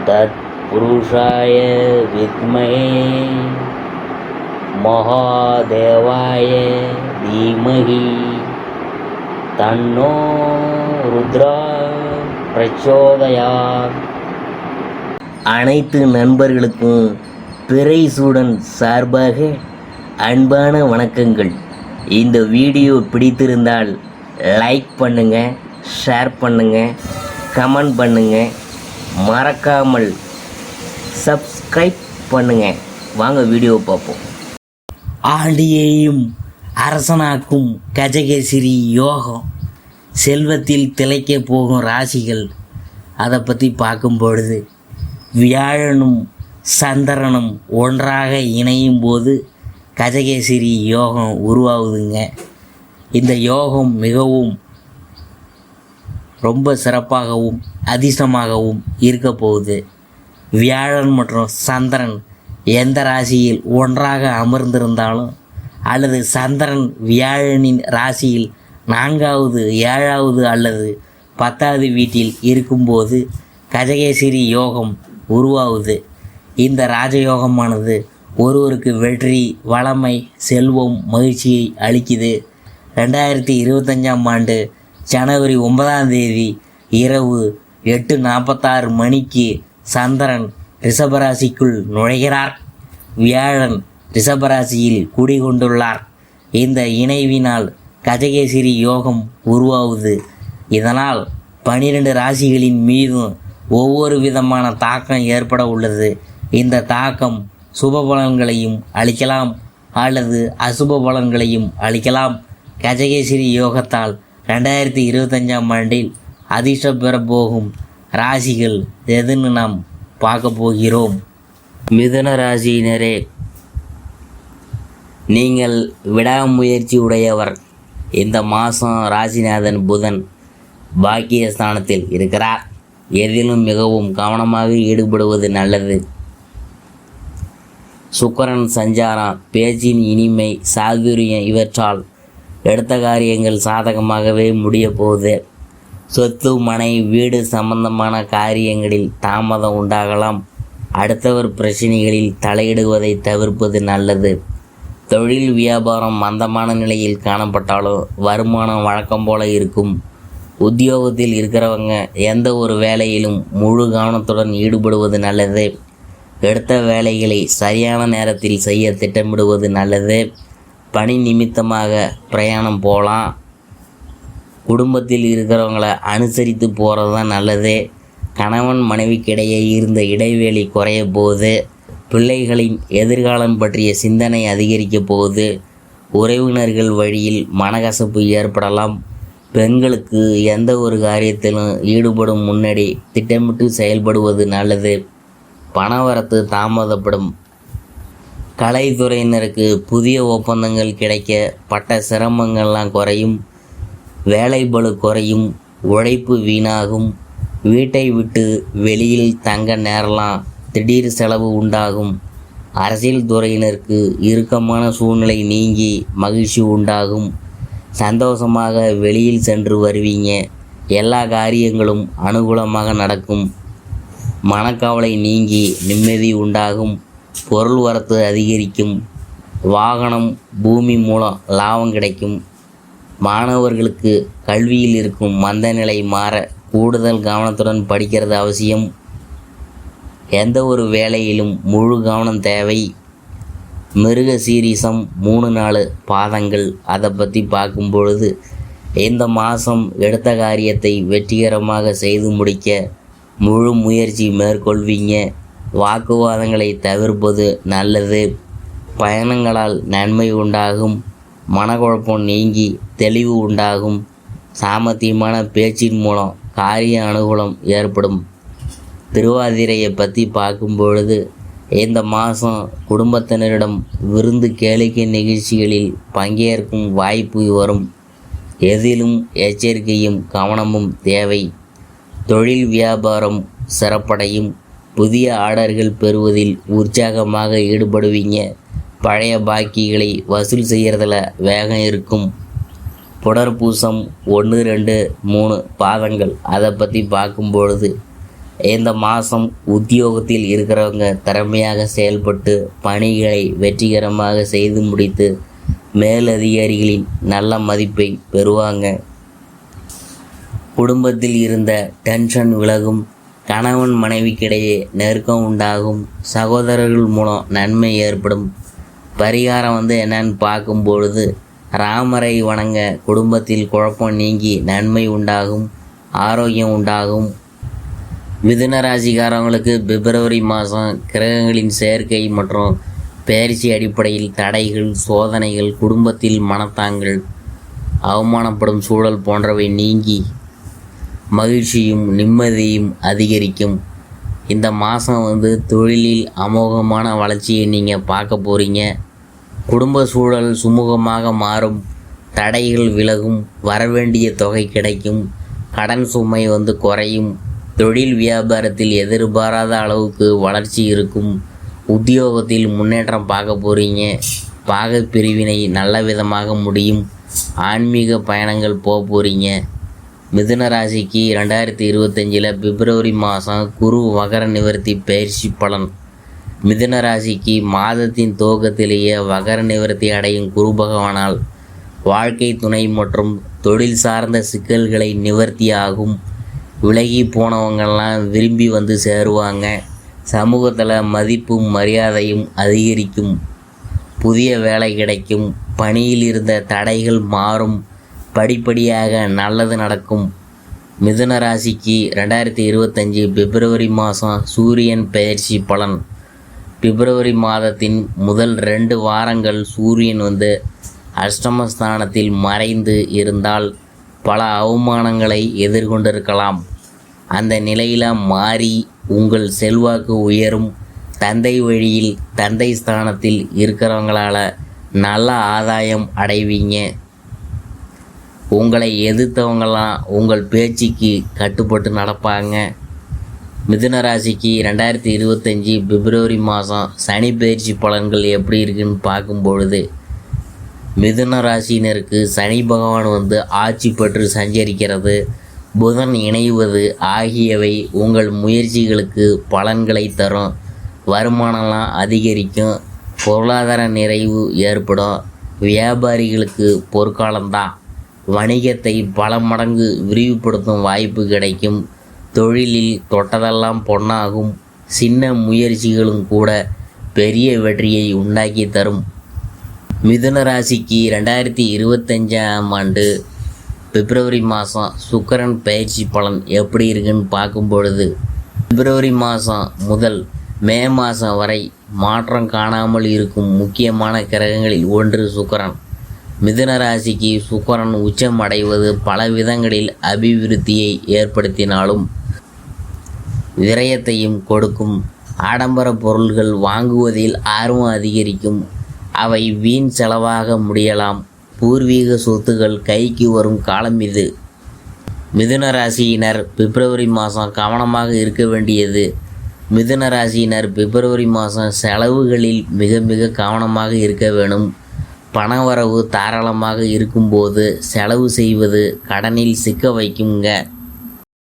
तत्पुरुषाय विद्महे महादेवाय धीमहि तन्नो रुद्रा प्रचोदयात्. அனைத்து நண்பர்களுக்கும் பிறைசூடன் சார்பாக அன்பான வணக்கங்கள். இந்த வீடியோ பிடித்திருந்தால் லைக் பண்ணுங்கள், ஷேர் பண்ணுங்கள், கமெண்ட் பண்ணுங்கள், மறக்காமல் சப்ஸ்கிரைப் பண்ணுங்கள். வாங்க வீடியோ பார்ப்போம். ஆண்டியையும் அரசனாக்கும் கஜகேசரி யோகம், செல்வத்தில் திளைக்க போகும் ராசிகள், அதை பற்றி பார்க்கும் பொழுது வியாழனும் சந்திரனும் ஒன்றாக இணையும் போது கஜகேசரி யோகம் உருவாகுதுங்க. இந்த யோகம் மிகவும் ரொம்ப சிறப்பாகவும் அதிர்ஷ்டமாகவும் இருக்க போகுது. வியாழன் மற்றும் சந்திரன் எந்த ராசியில் ஒன்றாக அமர்ந்திருந்தாலும் அல்லது சந்திரன் வியாழனின் ராசியில் 4வது 7வது அல்லது 10வது வீட்டில் இருக்கும்போது கஜகேசரி யோகம் உருவாகுது. இந்த ராஜயோகமானது ஒருவருக்கு வெற்றி, வளமை, செல்வம், மகிழ்ச்சியை அளிக்குது. 2025ஆம் ஆண்டு ஜனவரி 9ஆம் தேதி இரவு 8:46 மணிக்கு சந்திரன் ரிஷபராசிக்குள் நுழைகிறார். வியாழன் ரிஷபராசியில் குடிகொண்டுள்ளார். இந்த இணைவினால் கஜகேசரி யோகம் உருவாகுது. இதனால் 12 ராசிகளின் மீதும் ஒவ்வொரு விதமான தாக்கம் ஏற்பட உள்ளது. இந்த தாக்கம் சுப பலன்களையும் அளிக்கலாம் அல்லது அசுப பலன்களையும் அளிக்கலாம். கஜகேசரி யோகத்தால் 2025ஆம் ஆண்டில் அதிர்ஷ்டம் பெறப்போகும் ராசிகள் எதுன்னு நாம் பார்க்க போகிறோம். மிதுன ராசியினரே, நீங்கள் விடாமுயற்சி உடையவர். இந்த மாதம் ராசிநாதன் புதன் பாக்கியஸ்தானத்தில் இருக்கிறார். எதிலும் மிகவும் கவனமாக ஈடுபடுவது நல்லது. சுக்கிரன் சஞ்சாரம், பேச்சின் இனிமை, சாதுரியம் இவற்றால் எடுத்த காரியங்கள் சாதகமாகவே முடிய போகுது. சொத்து, மனை, வீடு சம்பந்தமான காரியங்களில் தாமதம் உண்டாகலாம். அடுத்தவர் பிரச்சனைகளில் தலையிடுவதை தவிர்ப்பது நல்லது. தொழில் வியாபாரம் மந்தமான நிலையில் காணப்பட்டாலும் வருமானம் வழக்கம் போல இருக்கும். உத்தியோகத்தில் இருக்கிறவங்க எந்த ஒரு வேலையிலும் முழு கவனத்துடன் ஈடுபடுவது நல்லது. எடுத்த வேலைகளை சரியான நேரத்தில் செய்ய திட்டமிடுவது நல்லது. பணி நிமித்தமாக பிரயாணம் போகலாம். குடும்பத்தில் இருக்கிறவங்களை அனுசரித்து போகிறது தான் நல்லது. கணவன் மனைவிக்கிடையே இருந்த இடைவெளி குறைய போகுது. பிள்ளைகளின் எதிர்காலம் பற்றிய சிந்தனை அதிகரிக்க போகுது. உறவினர்கள் வழியில் மனக்கசப்பு ஏற்படலாம். பெண்களுக்கு எந்த ஒரு காரியத்திலும் ஈடுபடும் முன்னாடி திட்டமிட்டு செயல்படுவது நல்லது. பணவரத்து தாமதப்படும். கலைத்துறையினருக்கு புதிய ஒப்பந்தங்கள் கிடைக்க பட்ட சிரமங்கள்லாம் குறையும். வேலை பளு குறையும். உழைப்பு வீணாகும். வீட்டை விட்டு வெளியில் தங்க நேரலாம். திடீர் செலவு உண்டாகும். அரசியல் துறையினருக்கு இறுக்கமான சூழ்நிலை நீங்கி மகிழ்ச்சி உண்டாகும். சந்தோஷமாக வெளியில் சென்று வருவீங்க. எல்லா காரியங்களும் அனுகூலமாக நடக்கும். மனக்கவலை நீங்கி நிம்மதி உண்டாகும். பொருள் வரத்து அதிகரிக்கும். வாகனம், பூமி மூலம் லாபம் கிடைக்கும். மாணவர்களுக்கு கல்வியில் இருக்கும் மந்த நிலை மாற கூடுதல் கவனத்துடன் படிக்கிறது அவசியம். எந்த ஒரு வேலையிலும் முழு கவனம் தேவை. மிருக சீரிசம் 3-4 பாதங்கள், அதை பற்றி பார்க்கும் பொழுது இந்த மாதம் எடுத்த காரியத்தை வெற்றிகரமாக செய்து முடிக்க முழு முயற்சி மேற்கொள்வீங்க. வாக்குவாதங்களை தவிர்ப்பது நல்லது. பயணங்களால் நன்மை உண்டாகும். மனக்குழப்பம் நீங்கி தெளிவு உண்டாகும். சாமர்த்தியமான பேச்சின் மூலம் காரிய அனுகூலம் ஏற்படும். திருவாதிரையை பற்றி பார்க்கும் பொழுது இந்த மாதம் குடும்பத்தினரிடம் விருந்து, கேளிக்கை நிகழ்ச்சிகளில் பங்கேற்கும் வாய்ப்பு வரும். எதிலும் எச்சரிக்கையும் கவனமும் தேவை. தொழில் வியாபாரம் சிறப்படையும். புதிய ஆர்டர்கள் பெறுவதில் உற்சாகமாக ஈடுபடுவீங்க. பழைய பாக்கிகளை வசூல் செய்கிறதுல வேகம் இருக்கும். புனர்பூசம் 1, 2, 3 பாதங்கள், அதை பற்றி பார்க்கும்பொழுது இந்த மாதம் உத்தியோகத்தில் இருக்கிறவங்க திறமையாக செயல்பட்டு பணிகளை வெற்றிகரமாக செய்து முடித்து மேலதிகாரிகளின் நல்ல மதிப்பை பெறுவாங்க. குடும்பத்தில் இருந்த டென்ஷன் விலகும். கணவன் மனைவிக்கிடையே நெருக்கம் உண்டாகும். சகோதரர்கள் மூலம் நன்மை ஏற்படும். பரிகாரம் என்னன்னு பார்க்கும்பொழுது ராமரை வணங்க குடும்பத்தில் குழப்பம் நீங்கி நன்மை உண்டாகும், ஆரோக்கியம் உண்டாகும். மிதுன ராசிக்காரவங்களுக்கு பிப்ரவரி மாதம் கிரகங்களின் சேர்க்கை மற்றும் பெயர்ச்சி அடிப்படையில் தடைகள், சோதனைகள், குடும்பத்தில் மனத்தாங்கள், அவமானப்படும் சூழல் போன்றவை நீங்கி மகிழ்ச்சியும் நிம்மதியும் அதிகரிக்கும். இந்த மாதம் தொழிலில் அமோகமான வளர்ச்சியை நீங்கள் பார்க்க போகிறீங்க. குடும்ப சூழல் சுமூகமாக மாறும். தடைகள் விலகும். வரவேண்டிய தொகை கிடைக்கும். கடன் சுமை குறையும். தொழில் வியாபாரத்தில் எதிர்பாராத அளவுக்கு வளர்ச்சி இருக்கும். உத்தியோகத்தில் முன்னேற்றம் பார்க்க போகிறீங்க. பாக பிரிவினை நல்ல விதமாக முடியும். ஆன்மீக பயணங்கள் போக போகிறீங்க. மிதுன ராசிக்கு 2025 பிப்ரவரி மாதம் குரு வகர நிவர்த்தி பயிற்சி பலன். மிதுன ராசிக்கு மாதத்தின் துவக்கத்திலேயே வகர நிவர்த்தி அடையும் குரு பகவானால் வாழ்க்கை துணை மற்றும் தொழில் சார்ந்த சிக்கல்களை நிவர்த்தியாகும். விலகி போனவங்கெல்லாம் விரும்பி சேருவாங்க. சமூகத்தில் மதிப்பும் மரியாதையும் அதிகரிக்கும். புதிய வேலை கிடைக்கும். பணியில் இருந்த தடைகள் மாறும். படிப்படியாக நல்லது நடக்கும். மிதுன ராசிக்கு 2025 பிப்ரவரி மாதம் சூரியன் பெயர்ச்சி பலன். பிப்ரவரி மாதத்தின் முதல் 2 வாரங்கள் சூரியன் அஷ்டமஸ்தானத்தில் மறைந்து இருந்தால் பல அவமானங்களை எதிர்கொண்டிருக்கலாம். அந்த நிலையில் மாறி உங்கள் செல்வாக்கு உயரும். தந்தை வழியில் தந்தை ஸ்தானத்தில் இருக்கிறவங்களால நல்ல ஆதாயம் அடைவீங்க. உங்களை எதிர்த்தவங்களாம் உங்கள் பேச்சுக்கு கட்டுப்பட்டு நடப்பாங்க. மிதுன ராசிக்கு 2025 பிப்ரவரி மாதம் சனி பயிற்சி பலன்கள் எப்படி இருக்குன்னு பார்க்கும்பொழுது மிதுன ராசியினருக்கு சனி பகவான் ஆட்சி பெற்று சஞ்சரிக்கிறது, புதன் இணைவது ஆகியவை உங்கள் முயற்சிகளுக்கு பலன்களை தரும். வருமானம்லாம் அதிகரிக்கும். பொருளாதார நிறைவு ஏற்படும். வியாபாரிகளுக்கு பொற்காலம்தான். வணிகத்தை பல மடங்கு விரிவுபடுத்தும் வாய்ப்பு கிடைக்கும். தொழிலில் தொட்டதெல்லாம் பொன்னாகும். சின்ன முயற்சிகளும் கூட பெரிய வெற்றியை உண்டாக்கி தரும். மிதுன ராசிக்கு 2025 பிப்ரவரி மாதம் சுக்கிரன் பயிற்சி பலன் எப்படி இருக்குன்னு பார்க்கும் பொழுது பிப்ரவரி மாதம் முதல் மே மாதம் வரை மாற்றம் காணாமல் இருக்கும் முக்கியமான கிரகங்களில் ஒன்று சுக்கிரன். மிதுன ராசிக்கு சுக்கிரன் உச்சம் அடைவது பல விதங்களில் அபிவிருத்தியை ஏற்படுத்தினாலும் விரயத்தையும் கொடுக்கும். ஆடம்பர பொருள்கள் வாங்குவதில் ஆர்வம் அதிகரிக்கும். அவை வீண் செலவாக முடியலாம். பூர்வீக சொத்துகள் கைக்கு வரும் காலம் இது. மிதுன ராசியினர் பிப்ரவரி மாதம் கவனமாக இருக்க வேண்டியது. மிதுன ராசியினர் பிப்ரவரி மாதம் செலவுகளில் மிக மிக கவனமாக இருக்க வேணும். பணவரவு தாராளமாக இருக்கும்போது செலவு செய்வது கடனில் சிக்க வைக்குங்க.